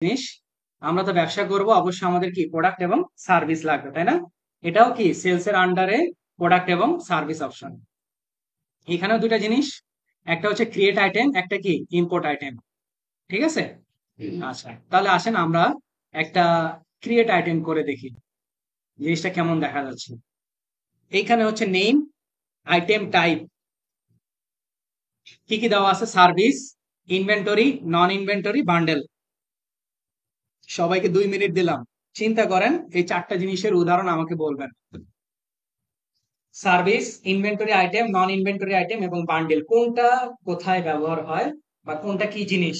জিনিস, আমরা তো ব্যবসা করব, অবশ্যই আমাদের কি প্রোডাক্ট এবং সার্ভিস লাগবে, তাই না? এটাও কি সেলস এর আন্ডারে প্রোডাক্ট এবং সার্ভিস অপশন। এখানেও দুটা জিনিস, একটা হচ্ছে ক্রিয়েট আইটেম, একটা কি ইম্পোর্ট আইটেম। ঠিক আছে। আচ্ছা, তাহলে আসেন আমরা একটা ক্রিয়েট আইটেম করে দেখি জিনিসটা কেমন দেখা যাচ্ছে। এইখানে হচ্ছে নেম, আইটেম টাইপ, কি কি দেওয়া আছে, সার্ভিস, ইনভেন্টরি, নন ইনভেন্টরি, বান্ডেল। সবাইকে 2 মিনিট দিলাম, চিন্তা করেন এই চারটা জিনিসের উদাহরণ আমাকে বলবেন। সার্ভিস, ইনভেন্টরি আইটেম, নন ইনভেন্টরি আইটেম এবং বান্ডেল, কোনটা কোথায় ব্যবহার হয় বা কোনটা কি জিনিস?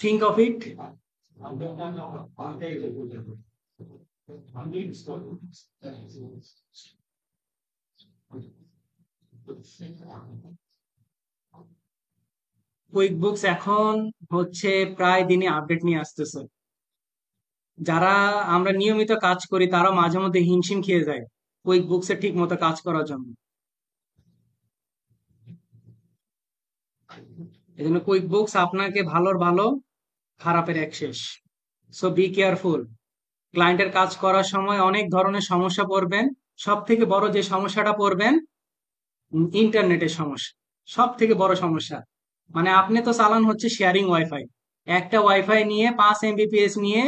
Think of it. Quick books এখন হচ্ছে প্রায় দিনে আপডেট নিয়ে আসতেছে। যারা আমরা নিয়মিত কাজ করি তারা মাঝে মধ্যে হিমশিম খেয়ে যায় কুইক বুকসে ঠিক মতো কাজ করার জন্য। এই জন্য কুইক বুকস আপনাকে ভালোর ভালো, খারাপের এক শেষ। So be careful. ক্লায়েন্টের কাজ করার সময় অনেক ধরনের সমস্যা পড়বেন। সব থেকে বড় যে সমস্যাটা পড়বেন, ইন্টারনেটের সমস্যা। সব থেকে বড় সমস্যা, মানে আপনি তো চালান হচ্ছে শেয়ারিং ওয়াইফাই। একটা ওয়াইফাই নিয়ে 5 Mbps নিয়ে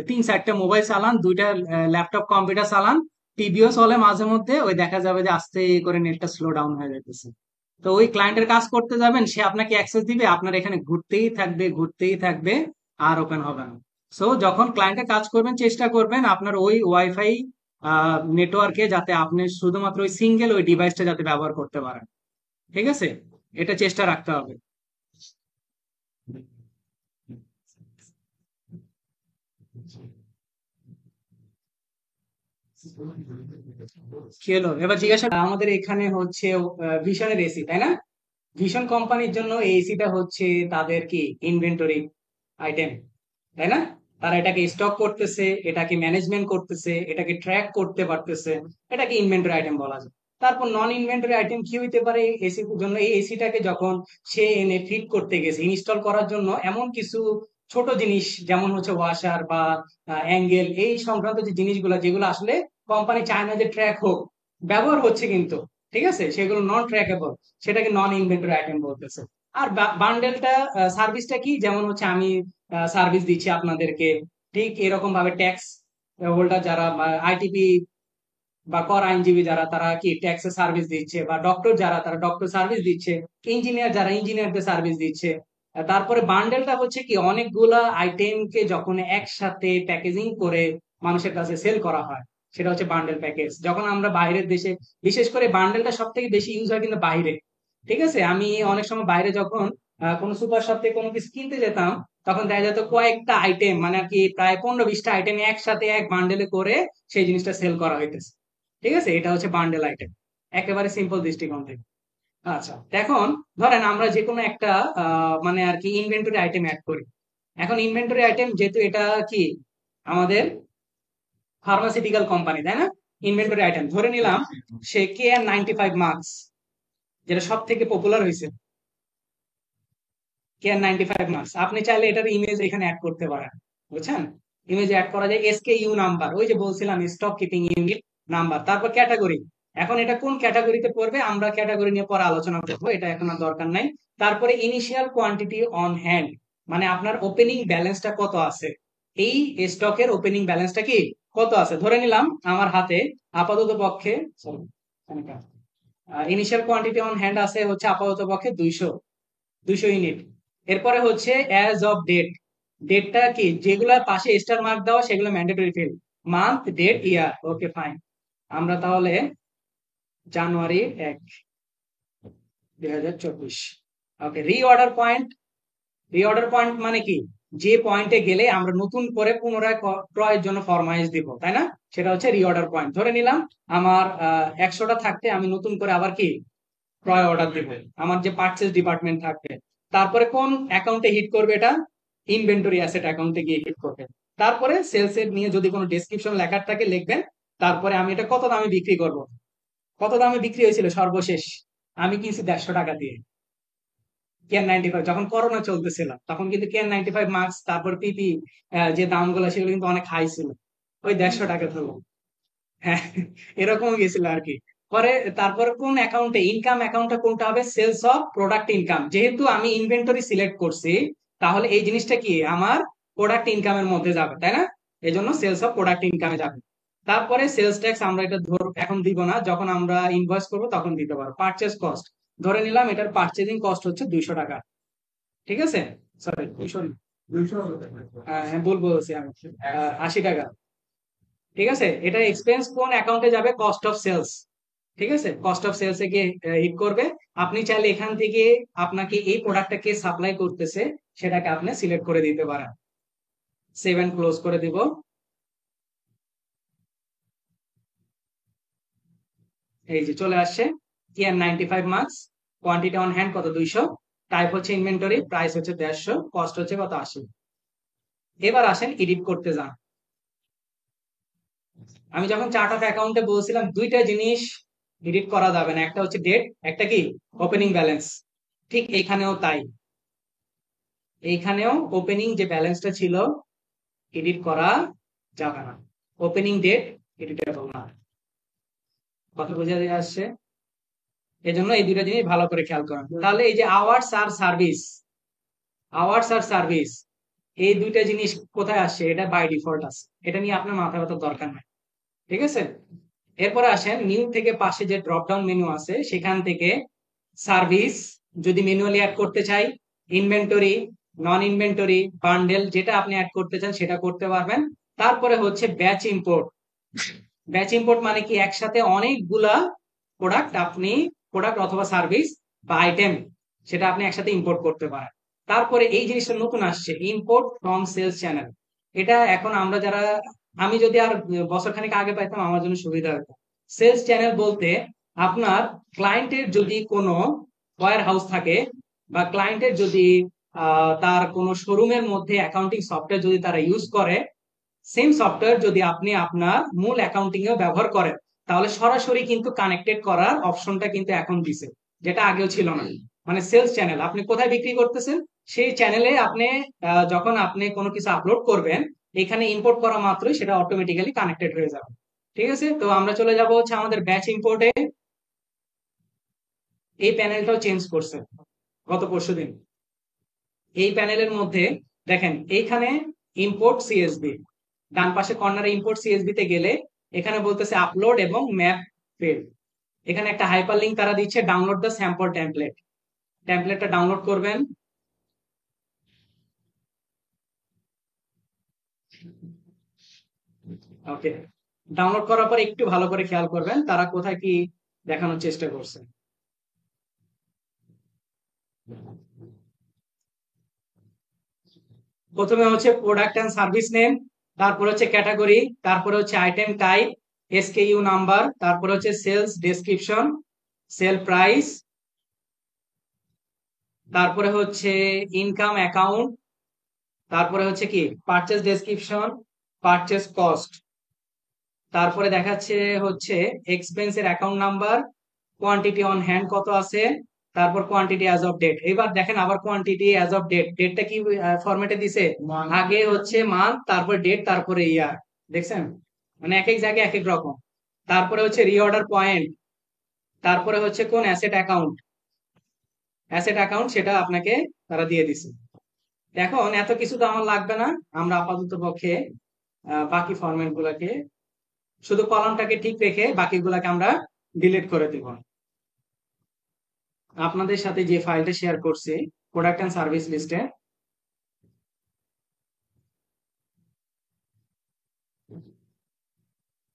3-4টা মোবাইল চালান, 2টা ল্যাপটপ কম্পিউটার চালান, টিভিও চলে মাঝে মধ্যে, ওই দেখা যাবে যে আস্তে করে নেটটা স্লো ডাউন হয়ে যাইতেছে। তো ওই ক্লায়েন্টের কাজ করতে যাবেন, সে আপনাকে অ্যাক্সেস দিবে, আপনার এখানে ঘুরতেই থাকবে ঘুরতেই থাকবে, আর ওপেন হবে না। সো যখন ক্লায়েন্টের কাজ করবেন চেষ্টা করবেন আপনার ওই ওয়াইফাই নেটওয়ার্কে যাতে আপনি শুধুমাত্র ওই সিঙ্গেল ওই ডিভাইসটা যাতে ব্যবহার করতে পারেন। ঠিক আছে, এটা চেষ্টা রাখতে হবে। কি হলো এবার জিজ্ঞাসা, আমাদের এখানে হচ্ছে ভিশনের এসি, তাই না? ভিশন কোম্পানির জন্য এই এসিটা হচ্ছে তাদের কি ইনভেন্টরি আইটেম, তাই না? তারা এটাকে স্টক করতেছে, এটাকে ম্যানেজমেন্ট করতেছে, এটাকে ট্র্যাক করতে পারতেছে, এটাকে ইনভেন্টরি আইটেম বলা যায়। তারপর নন ইনভেন্টরি আইটেম কি হইতে পারে এসির জন্য? এই এসিটাকে যখন সে এনে ফিট করতে গেছে, ইনস্টল করার জন্য এমন কিছু ছোট জিনিস যেমন হচ্ছে ওয়াশার বা অ্যাঙ্গেল, এই সংক্রান্ত যে জিনিসগুলো যেগুলো আসলে কোম্পানি চায় না যে ট্র্যাক হোক, ব্যবহার হচ্ছে কিন্তু, ঠিক আছে, সেগুলো নন ট্র্যাকেবল, সেটাকে নন ইনভেন্টরি আইটেম বলতেছে। আর বান্ডেলটা, সার্ভিসটা কি, যেমন হচ্ছে আমি সার্ভিস দিচ্ছি আপনাদেরকে, ঠিক এরকম ভাবে ট্যাক্স হোল্ডার যারা, আইটিপি বা কর আইনজীবী যারা, তারা কি ট্যাক্সের সার্ভিস দিচ্ছে, বা ডক্টর যারা তারা ডক্টর সার্ভিস দিচ্ছে, ইঞ্জিনিয়ার যারা ইঞ্জিনিয়ারদের সার্ভিস দিচ্ছে। তারপরে বান্ডেলটা হচ্ছে কি অনেকগুলা আইটেমকে যখন একসাথে প্যাকেজিং করে মানুষের কাছে সেল করা হয়, সেটা হচ্ছে বান্ডেল প্যাকেজ। যখন আমরা বাইরের দেশে, বিশেষ করে বান্ডেলটা সব থেকে বেশি ইউজ হয় কিন্তু বাইরে। ঠিক আছে, আমি অনেক সময় বাইরে যখন কোনো সুপার শপ থেকে কোনো কিছু কিনতে যেতাম, তখন দেখা যেত কয়েকটা আইটেম, মানে আর কি প্রায় 15-20টা আইটেম একসাথে এক বান্ডেলে করে সেই জিনিসটা সেল করা হইতেছে। ঠিক আছে, এটা হচ্ছে বান্ডেল আইটেম, একেবারে সিম্পল দৃষ্টিকোণ থেকে। আচ্ছা, এখন ধরেন আমরা যে কোনো একটা মানে আর কি ইনভেন্টরি আইটেম অ্যাড করি। এখন ইনভেন্টরি আইটেম যেহেতু এটা কি আমাদের ফার্মাসিউটিক্যাল কোম্পানি, তাই না? ইনভেন্টরি আইটেম ধরে নিলাম সে KN95 মাস্ক, যেটা সব থেকে পপুলার হয়েছে। KN95 মাস্ক, আপনি চাইলে এটার ইমেজ এখানে অ্যাড করতে পারেন, বুঝছেন? ইমেজ অ্যাড করা যায়, SKU নাম্বার, ওই যে বলছিলাম স্টক কিপিং ইউনিট নাম্বার, তারপর ক্যাটাগরি। এখন এটা কোন ক্যাটাগরিতে পড়বে আমরা ক্যাটাগরি নিয়ে পরে আলোচনা করবো, এটা এখন আর দরকার নাই। তারপরে ইনিশিয়াল কোয়ান্টিটি অন হ্যান্ড, মানে আপনার ওপেনিং ব্যালেন্সটা কত আছে, এই স্টকের ওপেনিং ব্যালেন্সটা কি কত আছে। ধরে নিলাম আমার হাতে আপাতত পক্ষে, ইনিশিয়াল কোয়ান্টিটি অন হ্যান্ড আছে হচ্ছে আপাতত পক্ষে 200 ইউনিট। এরপরে হচ্ছে অ্যাজ অফ ডেট, ডেটটা কি যেগুলা পাশে স্টার মার্ক দেওয়া সেগুলো ম্যান্ডেটরি ফিল্ড, মান্থ, ডেট, ইয়ার, ওকে ফাইন। আমরা তাহলে জানুয়ারি 1, 2024। ওকে, রিঅর্ডার পয়েন্ট মানে কি? যে পয়েন্টে গেলে আমরা নতুন করে পুনরায় ক্রয়ের জন্য ফরমাইশ দিব, তাই না? সেটা হচ্ছে রিঅর্ডার পয়েন্ট। ধরে নিলাম আমার 100টা থাকতে আমি নতুন করে আবার কি ক্রয় অর্ডার দিব, আমার যে পারচেজ ডিপার্টমেন্ট থাকবে। তারপরে কোন অ্যাকাউন্টে হিট করবে? এটা ইনভেন্টরি অ্যাসেট অ্যাকাউন্টে গিয়ে হিট করবে। তারপরে সেলস এর নিয়ে যদি কোনো ডেসক্রিপশন লেখার থাকে লিখবেন। তারপরে আমি এটা কত দামে বিক্রি করব। কত দামে বিক্রি হয়েছিল সর্বশেষ? আমি কিনছি 150 টাকা দিয়ে। KN95 যখন করোনা চলতেছিল তখন কিন্তু KN95 মাস্ক, তারপর পিপি যে দামগুলো সেগুলো কিন্তু অনেক হাই ছিল। ওই 150 টাকা ধরো। হ্যাঁ, এরকম গেছিল আর কি। পরে তারপর কোন অ্যাকাউন্টে, ইনকাম অ্যাকাউন্টটা কোনটা হবে? Sales of product income. যেহেতু আমি ইনভেন্টরি সিলেক্ট করছি, তাহলে এই জিনিসটা কি আমার প্রোডাক্ট ইনকামের মধ্যে যাবে, তাই না? এই জন্য সেলস অফ প্রোডাক্ট ইনকামে যাবে। তারপরে সেলস ট্যাক্স আমরা এটা এখন দিব না, যখন আমরা ইনভয়েস করবো তখন দিতে পারবো। পারচেজ কস্ট ধরে নিলাম এটার পারচেজিং কস্ট হচ্ছে 200 টাকা। ঠিক আছে, সরি 200, হ্যাঁ ভুল বলছি আমি, 80 টাকা। ঠিক আছে, এটা এক্সপেন্স কোন অ্যাকাউন্টে যাবে? Cost of sales. ঠিক আছে, কস্ট অফ সেলস এ গিয়ে হিট করবে। আপনি চাইলে এখান থেকে আপনাকে এই প্রোডাক্টটা কে সাপ্লাই করতেছে সেটাকে আপনি সিলেক্ট করে দিতে পারেন। সেভ এন্ড ক্লোজ করে দিব। এই যে চলে আসছে KN95 marks. Quantity on hand কত? 200। টাইপ হচ্ছে ইনভেন্টরি, প্রাইস হচ্ছে 150, কস্ট হচ্ছে কত? 80। এবার আসেন এডিট করতে যান। আমি যখন চার্ট অফ অ্যাকাউন্টে বলছিলাম দুইটা জিনিস এডিট করা যাবে না, একটা হচ্ছে ডেট, একটা কি ওপেনিং ব্যালেন্স। ঠিক এখানেও তাই। এইখানেও ওপেনিং যে ব্যালেন্সটা ছিল এডিট করা যাবে না। ওপেনিং ডেট এডিটেবল না। কথা বোঝা যায় আসছে? এজন্য এই দুইটা জিনিস ভালো করে খেয়াল করেন। তাহলে এই যে আওয়ার্স আর সার্ভিস, এই দুইটা জিনিস কোথায় আসছে? এটা বাই ডিফল্ট আছে, এটা নিয়ে আপনার মাথা ব্যথার দরকার নাই। ঠিক আছে, এরপরে আসেন নিউ থেকে পাশে যে ড্রপ ডাউন মেনু আছে সেখান থেকে সার্ভিস যদি ম্যানুয়ালি অ্যাড করতে চাই, ইনভেন্টরি, নন ইনভেন্টরি, বান্ডেল, যেটা আপনি অ্যাড করতে চান সেটা করতে পারবেন। তারপরে হচ্ছে ব্যাচ ইম্পোর্ট। ব্যাচ ইম্পোর্ট মানে কি? একসাথে অনেকগুলা প্রোডাক্ট আপনি, প্রোডাক্ট অথবা সার্ভিস বা আইটেম, সেটা আপনি একসাথে ইম্পোর্ট করতে পারেন। তারপরে এই জিনিসটা নতুন আসছে, ইম্পোর্ট ফ্রম সেলস চ্যানেল। এটা এখন আমরা যারা, আমি যদি আর বছর খানিক আগে পাইতাম আমার জন্য সুবিধা হতো। সেলস চ্যানেল বলতে আপনার ক্লায়েন্টের যদি কোনো ওয়্যার হাউস থাকে, বা ক্লায়েন্টের যদি তার কোনো শোরুমের মধ্যে অ্যাকাউন্টিং সফটওয়্যার যদি তারা ইউজ করে, সেম সফটওয়্যার যদি আপনি আপনার মূল অ্যাকাউন্টিং এও ব্যবহার করেন, তাহলে সরাসরি কিন্তু কানেক্টেড করার অপশনটা কিন্তু এখন দিছে, যেটা আগেও ছিল না। মানে সেলস চ্যানেল আপনি কোথায় বিক্রি করতেছেন, সেই চ্যানেলে আপনি যখন আপনি কোনো কিছু আপলোড করবেন, এখানে ইম্পোর্ট করা মাত্রই সেটা অটোমেটিক্যালি কানেক্টেড হয়ে যাবে। ঠিক আছে, তো আমরা চলে যাব হচ্ছে আমাদের ব্যাচ ইম্পোর্টে। এই প্যানেলটাও চেঞ্জ করছে গত পরশুদিন। এই প্যানেলের মধ্যে দেখেন এইখানে ইম্পোর্ট সিএসভি, ডান পাশে কর্নারে ইম্পোর্ট সিএসভি তে গেলে এখানে বলতেছে আপলোড এবং ম্যাপ ফিল্ড। এখানে একটা হাইপার লিংক তারা দিচ্ছে, ডাউনলোড দ্য স্যাম্পল টেমপ্লেট। টেমপ্লেটটা ডাউনলোড করবেন। ওকে, ডাউনলোড করার পর একটু ভালো করে খেয়াল করবেন তারা কোথায় কি দেখানোর চেষ্টা করছে। প্রথমে হচ্ছে প্রোডাক্ট এন্ড সার্ভিস নেম, তারপর হচ্ছে ক্যাটাগরি, তারপরে হচ্ছে আইটেম টাইপ, এসকেইউ নাম্বার, তারপর হচ্ছে সেলস ডেসক্রিপশন, সেল প্রাইস, তারপরে হচ্ছে ইনকাম অ্যাকাউন্ট, তারপরে হচ্ছে কি পারচেজ ডেসক্রিপশন, পারচেজ কস্ট, তারপরে দেখাচ্ছে হচ্ছে এক্সপেন্সের account number, quantity on hand কত আছে, তারপর কোয়ান্টিটি অ্যাজ অফ ডেট। এবার দেখেন আবার কোয়ান্টিটি অ্যাজ অফ ডেট, ডেটটা কি ফরম্যাটে দিছে? আগে হচ্ছে মান্থ, তারপর ডেট, তারপরে ইয়ার। দেখছেন, মানে এক এক জায়গায় এক এক রকম। তারপরে হচ্ছে রিঅর্ডার পয়েন্ট, তারপরে হচ্ছে কোন অ্যাসেট অ্যাকাউন্ট সেটা আপনাকে তারা দিয়ে দিছে। এখন এত কিছু তো আমার লাগবে না, আমরা আপাতত পক্ষে বাকি ফরম্যাট গুলাকে, শুধু কলামটাকে ঠিক রেখে বাকিগুলাকে আমরা ডিলিট করে দিব। আপনাদের সাথে যে ফাইলটা শেয়ার করছি প্রোডাক্ট এন্ড সার্ভিস লিস্টে,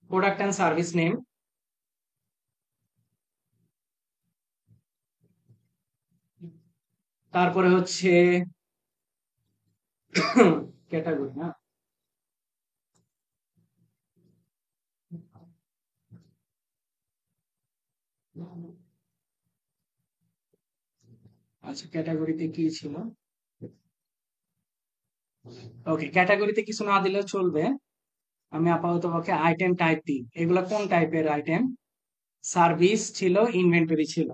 প্রোডাক্ট এন্ড সার্ভিস নেম, তারপরে হচ্ছে ক্যাটাগরি না, আচ্ছা ক্যাটাগরিতে কি ছিল, ওকে ক্যাটাগরিতে কিছু না দিলেও চলবে, আমি আপাতত পক্ষে আইটেম টাইপ দিই। এগুলো কোন টাইপের আইটেম? সার্ভিস ছিল, ইনভেন্টরি ছিল।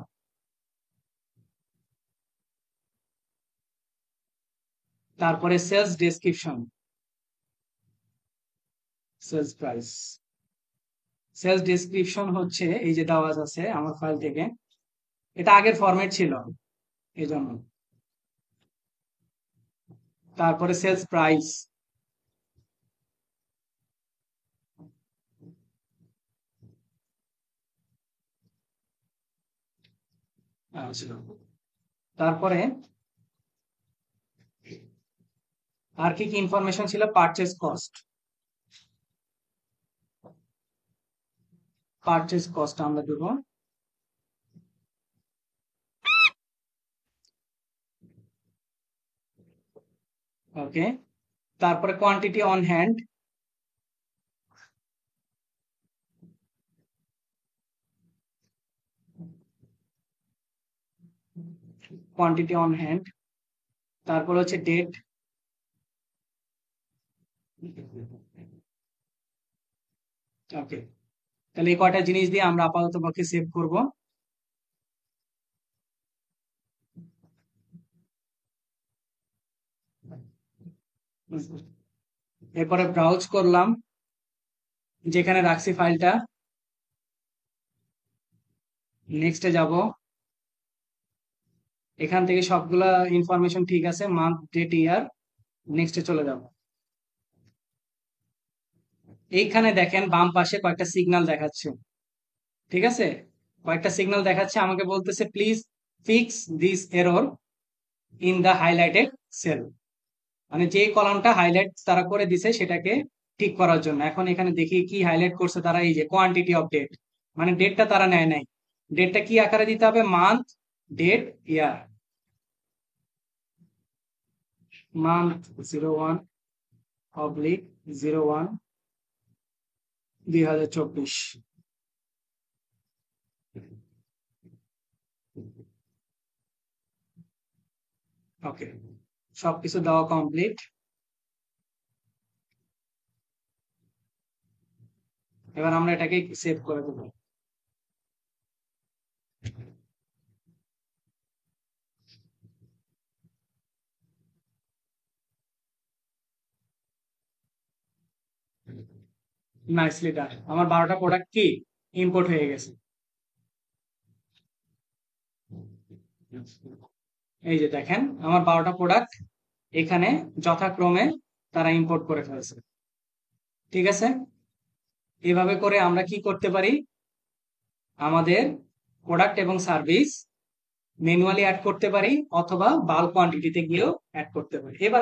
তারপরে sales description, sales price. Sales description হচ্ছে এই যে দেওয়া আছে আমার ফাইল থেকে, এটা আগের ফরম্যাট ছিল এই জন্য। তারপরে সেলস প্রাইস, তারপরে আর কি কি ইনফরমেশন ছিল? পারচেজ কস্ট, পারচেজ কস্ট আমরা দেব। ওকে, তারপরে quantity on hand, quantity on hand. তারপরে হচ্ছে ডেট, ওকে। তাহলে এই কয়টা জিনিস দিয়ে আমরা আপাতত পক্ষে সেভ করব। এরপরে ব্রাউজ করলাম, যেখানে রাখছি ফাইলটা, নেক্সটে যাব, এখান থেকে সবগুলা ইনফরমেশন ঠিক আছে, মান্থ ডেট ইয়ার, নেক্সটে চলে যাব। এইখানে দেখেন বাম পাশে কয়েকটা সিগন্যাল দেখাচ্ছে, ঠিক আছে, কয়েকটা সিগন্যাল দেখাচ্ছে, আমাকে বলতেছে please fix this error in the highlighted cell, মানে যে কলামটা হাইলাইট তারা করে দিছে সেটাকে ঠিক করার জন্য। এখন এখানে দেখি কি হাইলাইট করছে তারা, এই যে কোয়ান্টিটি অফ ডেট, মানে ডেটটা তারা নেয় নাই। ডেটটা কি আকারে দিতে হবে? মান্থ ডেট ইয়ার, মান্থ 01/01/2024। ওকে, সবকিছু দেওয়া কমপ্লিট। এবার আমরা এটাকে সেভ করে দেবো। নাইসলি ডান, আমার 12টা প্রোডাক্ট কি ইম্পোর্ট হয়ে গেছে। এই যে দেখেন আমার 12টা প্রোডাক্ট এখানে যথাক্রমে তারা ইম্পোর্ট করে ফেলেছে, ঠিক আছে। এভাবে করে আমরা কি করতে পারি? আমাদের প্রোডাক্ট এবং সার্ভিস ম্যানুয়ালি অ্যাড করতে পারি, অথবা বাল্ক কোয়ান্টিটিতে গিয়েও অ্যাড করতে পারি। এবার